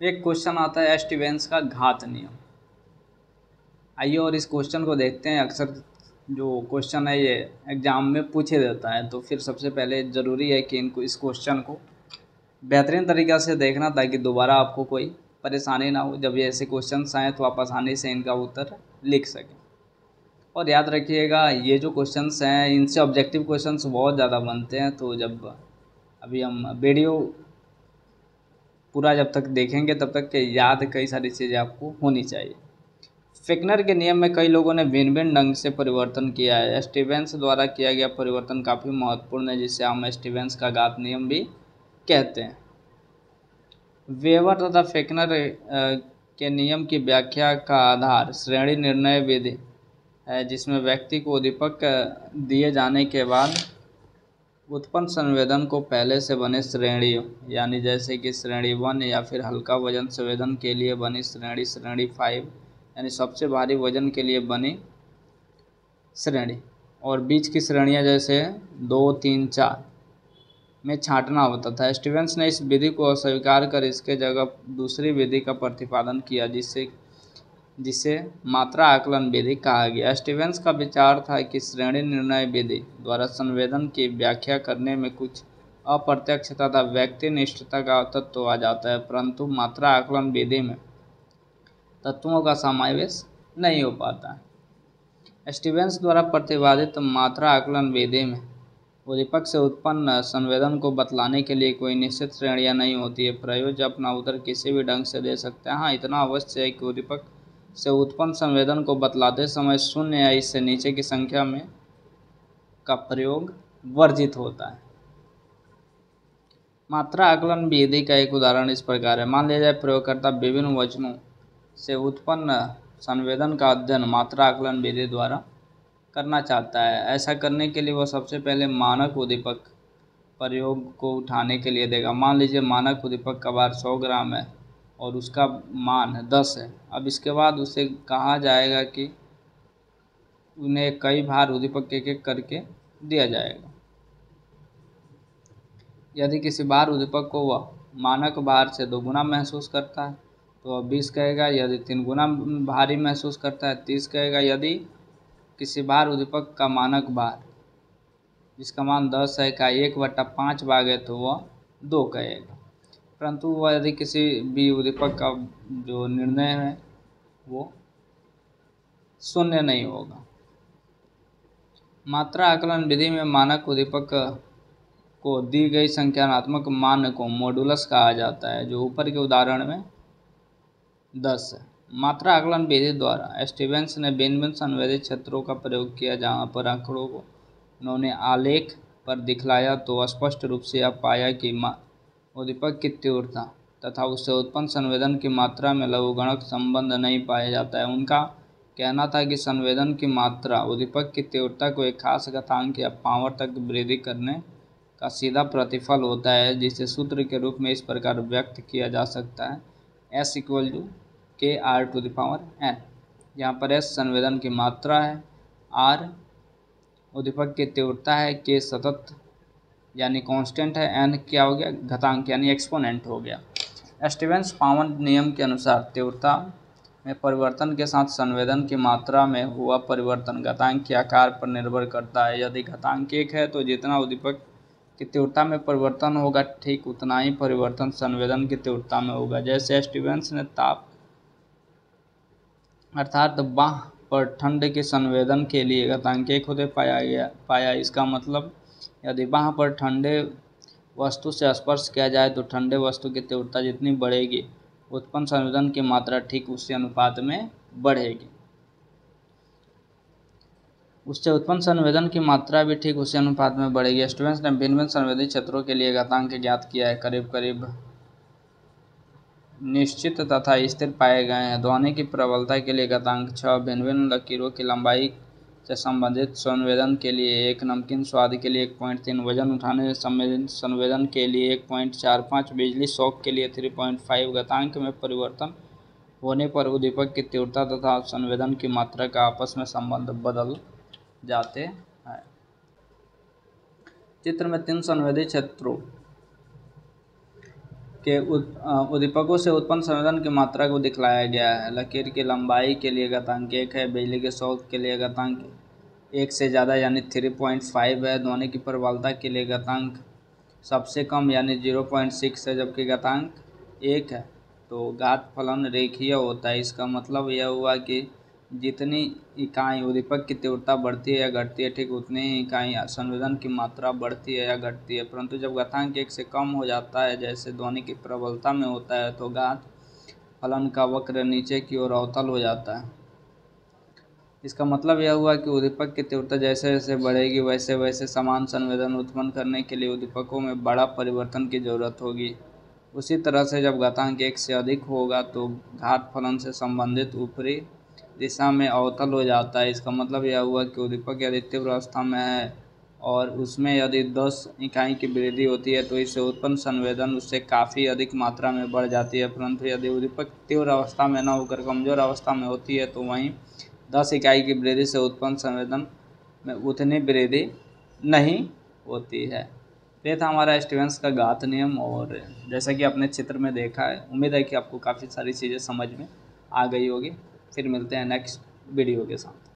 एक क्वेश्चन आता है स्टीवेंस का घात नियम। आइए और इस क्वेश्चन को देखते हैं। अक्सर जो क्वेश्चन है ये एग्जाम में पूछे देता है, तो फिर सबसे पहले ज़रूरी है कि इस क्वेश्चन को बेहतरीन तरीक़ा से देखना, ताकि दोबारा आपको कोई परेशानी ना हो। जब ये ऐसे क्वेश्चंस आएँ तो आप आसानी से इनका उत्तर लिख सकें। और याद रखिएगा, ये जो क्वेश्चंस हैं इनसे ऑब्जेक्टिव क्वेश्चंस बहुत ज़्यादा बनते हैं। तो जब अभी हम वीडियो पूरा जब तक देखेंगे तब तक के याद कई सारी चीज़ें आपको होनी चाहिए। फेकनर के नियम में कई लोगों ने भिन्न भिन्न ढंग से परिवर्तन किया है। स्टीवेंस द्वारा किया गया परिवर्तन काफ़ी महत्वपूर्ण है, जिसे हम स्टीवेंस का घात नियम भी कहते हैं। वेबर तथा फेकनर के नियम की व्याख्या का आधार श्रेणी निर्णय विधि है, जिसमें व्यक्ति को उद्दीपक दिए जाने के बाद उत्पन्न संवेदन को पहले से बने श्रेणियों, यानी जैसे कि श्रेणी 1 या फिर हल्का वजन संवेदन के लिए बनी श्रेणी 5 यानी सबसे भारी वजन के लिए बनी श्रेणी, और बीच की श्रेणियां जैसे 2, 3, 4 में छांटना होता था। स्टीवेंस ने इस विधि को अस्वीकार कर इसके जगह दूसरी विधि का प्रतिपादन किया, जिसे जिसे मात्रा आकलन विधि कहा गया। स्टीवेंस का विचार था कि श्रेणी निर्णय विधि द्वारा संवेदन की व्याख्या करने में कुछ अप्रत्यक्ष तथा व्यक्तिनिष्ठता का तत्व आ जाता है, परंतु मात्रा आकलन विधि में तत्वों का समावेश नहीं हो पाता है। स्टीवेंस द्वारा प्रतिपादित मात्रा आकलन विधि में उद्दीपक से उत्पन्न संवेदन को बतलाने के लिए कोई निश्चित श्रेणियां नहीं होती है। प्रयोज्य अपना उत्तर किसी भी ढंग से दे सकते हैं। हाँ, इतना अवश्य है कि उद्दीपक से उत्पन्न संवेदन को बतलाते समय शून्य या इससे नीचे की संख्या में का प्रयोग वर्जित होता है। मात्रा आकलन विधि का एक उदाहरण इस प्रकार है। मान लिया जाए प्रयोगकर्ता विभिन्न वजनों से उत्पन्न संवेदन का अध्ययन मात्रा आकलन विधि द्वारा करना चाहता है। ऐसा करने के लिए वह सबसे पहले मानक उद्दीपक प्रयोग को उठाने के लिए देगा। मान लीजिए मानक उद्दीपक का भार 100 ग्राम है और उसका मान 10 है। अब इसके बाद उसे कहा जाएगा कि उन्हें कई भार उद्दीपक एक एक करके दिया जाएगा। यदि किसी भार उद्दीपक को वह मानक भार से 2 गुना महसूस करता है तो वह 20 कहेगा। यदि 3 गुना भारी महसूस करता है 30 कहेगा। यदि किसी भार उद्दीपक का मानक भार जिसका मान 10 है का 1/5 भाग है तो वह 2 कहेगा। परंतु वह यदि किसी भी उद्दीपक का जो निर्णय है वो शून्य नहीं होगा। मात्रा आकलन विधि में मानक उद्दीपक को दी गई संख्यात्मक मान को मॉडुलस कहा जाता है, जो ऊपर के उदाहरण में 10 है। मात्रा आकलन विधि द्वारा स्टीवेंस ने भिन्न भिन्न संवेदी क्षेत्रों का प्रयोग किया, जहाँ पर आंकड़ों को उन्होंने आलेख पर दिखलाया तो स्पष्ट रूप से यह पाया कि उद्दीपक की तीव्रता तथा उससे उत्पन्न संवेदन की मात्रा में लघुगणक संबंध नहीं पाया जाता है। उनका कहना था कि संवेदन की मात्रा उद्दीपक की तीव्रता को एक खास घातांक या पावर तक वृद्धि करने का सीधा प्रतिफल होता है, जिसे सूत्र के रूप में इस प्रकार व्यक्त किया जा सकता है S=KR⁴n, जहाँ पर S संवेदन की मात्रा है, R उद्दीपक की तीव्रता है, K सतत यानी कांस्टेंट है, n क्या हो गया घातांक यानी एक्सपोनेंट हो गया। स्टीवेंस पावन नियम के अनुसार तीव्रता में परिवर्तन के साथ संवेदन की मात्रा में हुआ परिवर्तन घातांक के आकार पर निर्भर करता है। यदि घातांक 1 है तो जितना उद्दीपक की तीव्रता में परिवर्तन होगा ठीक उतना ही परिवर्तन संवेदन की तीव्रता में होगा। जैसे स्टीवेंस ने ताप अर्थात बांह पर ठंड के संवेदन के लिए घातांक 1 होते पाया। इसका मतलब यदि बांह पर ठंडे वस्तु से स्पर्श किया जाए तो ठंडे वस्तु की तीव्रता जितनी बढ़ेगी उत्पन्न संवेदन की मात्रा ठीक उसी अनुपात में बढ़ेगी। उससे उत्पन्न संवेदन की मात्रा भी ठीक उसी अनुपात में बढ़ेगी। स्टीवेंस ने भिन्न भिन्न संवेदी क्षेत्रों के लिए घातांक ज्ञात किया है, करीब करीब निश्चित तथा स्थिर पाए गए हैं। ध्वनि की प्रबलता के लिए घातांक 6, भिन्न भिन्न लकीरों की लंबाई से संबंधित संवेदन के लिए 1, नमकीन स्वाद के लिए 1.3, वजन उठाने संवेदन के लिए 1.45, बिजली शॉक के लिए 3.5। घातांक में परिवर्तन होने पर उद्दीपक की तीव्रता तथा संवेदन की मात्रा का आपस में संबंध बदल जाते हैं। चित्र में 3 संवेदी क्षेत्रों के उद्दीपकों से उत्पन्न संवेदन की मात्रा को दिखलाया गया है। लकीर की लंबाई के लिए घातांक 1 है, बिजली के शॉक के लिए घातांक 1 से ज़्यादा यानी 3.5 है, ध्वनि की प्रबलता के लिए घातांक सबसे कम यानी 0.6 है, जबकि घातांक 1 है। तो घात फलन रेखीय होता है। इसका मतलब यह हुआ कि जितनी इकाई उद्दीपक की तीव्रता बढ़ती है या घटती है, ठीक उतनी ही इकाई संवेदन की मात्रा बढ़ती है या घटती है। परंतु जब घातांक 1 से कम हो जाता है, जैसे ध्वनि की प्रबलता में होता है, तो घात फलन का वक्र नीचे की ओर अवतल हो जाता है। इसका मतलब यह हुआ कि उद्दीपक की तीव्रता जैसे जैसे बढ़ेगी, वैसे वैसे समान संवेदन उत्पन्न करने के लिए उद्दीपकों में बड़ा परिवर्तन की जरूरत होगी। उसी तरह से जब घातांक 1 से अधिक होगा तो घात फलन से संबंधित ऊपरी दिशा में अवतल हो जाता है। इसका मतलब यह हुआ कि उद्दीपक यदि तीव्र अवस्था में है और उसमें यदि 10 इकाई की वृद्धि होती है, तो इससे उत्पन्न संवेदन उससे काफ़ी अधिक मात्रा में बढ़ जाती है। परंतु यदि उद्दीपक तीव्र अवस्था में न होकर कमज़ोर अवस्था में होती है, तो वहीं 10 इकाई की वृद्धि से उत्पन्न संवेदन में उतनी वृद्धि नहीं होती है। ये था हमारा स्टीवेंस का घात नियम। और जैसा कि आपने चित्र में देखा है, उम्मीद है कि आपको काफ़ी सारी चीज़ें समझ में आ गई होगी। फिर मिलते हैं नेक्स्ट वीडियो के साथ।